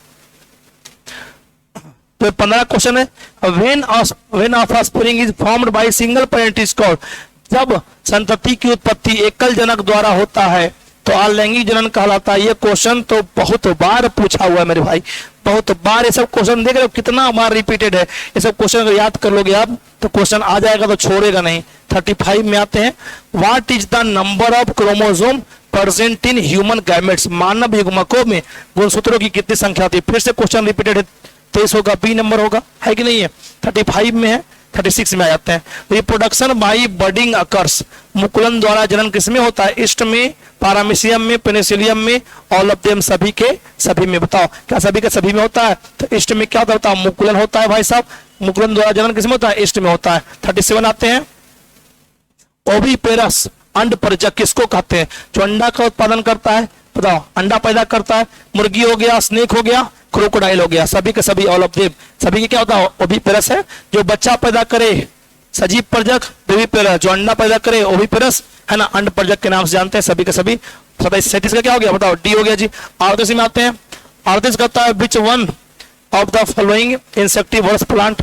तो 15 क्वेश्चन है, when offspring is formed by single parent is called, जब संतति की उत्पत्ति एकल जनक द्वारा होता है तो अलैंगिक जनन कहलाता है। ये क्वेश्चन तो बहुत बार पूछा हुआ है मेरे भाई, बहुत बार। ये सब क्वेश्चन देख रहे हो कितना बार रिपीटेड है। ये सब क्वेश्चन अगर याद कर लोगे आप तो क्वेश्चन आ जाएगा, तो छोड़ेगा नहीं। 35 में आते हैं, what is the number of chromosome present in human gametes, मानव युग्मकों में गुणसूत्रों की कितनी संख्या होती है? फिर से क्वेश्चन रिपीटेड है, 23 होगा, बी नंबर होगा, है कि नहीं है? 35 में है। 36 में आ जाते हैं, रिप्रोडक्शन बाई बडिंग अकर्स, मुकुलन द्वारा जनन किसमें होता है? ईस्ट में, पारामीशियम में, पेनिसिलियम में, ऑल ऑफ देम, सभी के सभी में बताओ। क्या सभी के सभी में होता है? तो ईस्ट में क्या होता है? मुकुलन होता है भाई साहब। मुकुलन द्वारा जनन किसमें होता है? ईस्ट में होता है। 37 आते हैं, ओविपेरस अंड परजक किसको कहते हैं? जो अंडा का उत्पादन करता है, बताओ, अंडा पैदा करता है। मुर्गी हो गया, स्नेक हो गया, क्रोकोडाइल हो गया, सभी के सभी, ऑल ऑफ देम, सभी के क्या होता है? ओविपेरस है। जो बच्चा पैदा करे सजीव परजक, ओविपेरस। जो अंडा पैदा करे ओविपेरस, है ना, अंड परजक के नाम से जानते हैं, सभी के सभी। 37 का क्या हो गया बताओ? डी हो गया जी। 38 में आते हैं, 38 कहता है, which one of the following insectivores plant,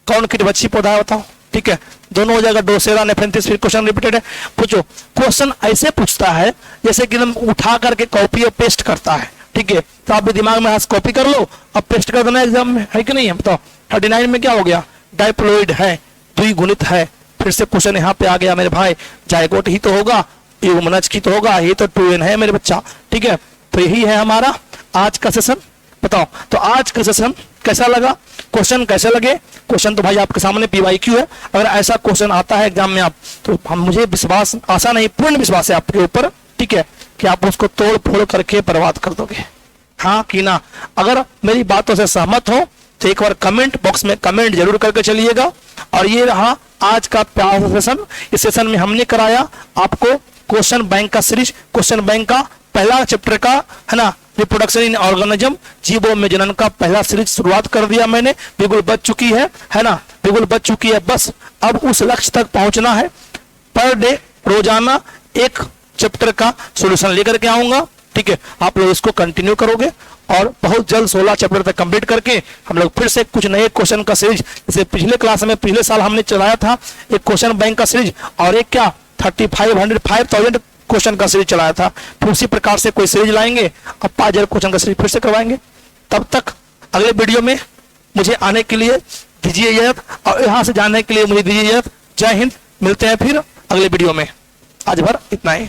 कौन कीटभक्षी पौधा है बताओ? ठीक है, दोनों हो जाएगा, डोसेरा, नेफ्रेंथिस। फिर क्वेश्चन रिपीटेड है, पूछो। क्वेश्चन ऐसे पूछता है जैसे कि एकदम उठा करके कॉपी और पेस्ट करता है, ठीक है। तो आप भी दिमाग में कॉपी कर लो, अब पेस्ट कर देना एग्जाम में, है कि नहीं है बताओ। 39 में क्या हो गया? डायप्लॉइड है, द्विगुणित है। फिर से क्वेश्चन यहाँ पे आ गया मेरे भाई, जायगोट ही तो होगा, युग्मनज की तो होगा, ये तो 2n है मेरे बच्चा, ठीक है। तो यही है हमारा आज का सेशन, बताओ। तो आज का सेशन कैसा लगा? क्वेश्चन कैसे लगे? क्वेश्चन तो भाई आपके सामने PYQ है। अगर ऐसा क्वेश्चन आता है एग्जाम में आप, तो हम, मुझे विश्वास, आशा नहीं, पूर्ण विश्वास है आपके ऊपर, ठीक है, कि आप उसको तोड़ फोड़ करके बर्बाद कर दोगे, हाँ कि ना। अगर मेरी बातों से सहमत हो तो एक बार कमेंट बॉक्स में कमेंट जरूर करके चलिएगा। और ये रहा आज का प्यारा सेशन। इस सेशन में हमने कराया आपको क्वेश्चन बैंक का सीरीज, क्वेश्चन बैंक का पहला चैप्टर का, है ना, रिप्रोडक्शन इन ऑर्गेनिज्म, जीवों में जनन का पहला सीरीज शुरुआत कर दिया मैंने। बिल्कुल बच चुकी है ना, बिल्कुल बच चुकी है। बस अब उस लक्ष्य तक पहुंचना है। पर डे रोजाना एक चैप्टर का सॉल्यूशन लेकर के आऊंगा, ठीक है, आप लोग इसको कंटिन्यू करोगे और बहुत जल्द 16 चैप्टर तक कंप्लीट करके हम लोग फिर से कुछ नए क्वेश्चन का सीरीज, जैसे पिछले क्लास में पिछले साल हमने चलाया था एक क्वेश्चन बैंक का सीरीज और एक क्या 5000 क्वेश्चन का सीरीज चलाया था, फिर उसी प्रकार से कोई सीरीज लाएंगे, अब 5000 क्वेश्चन का सीरीज फिर से करवाएंगे। तब तक अगले वीडियो में मुझे आने के लिए दीजिए इजाजत और यहाँ से जाने के लिए मुझे दीजिए इजाजत। जय हिंद, मिलते हैं फिर अगले वीडियो में। आज भर इतना ही।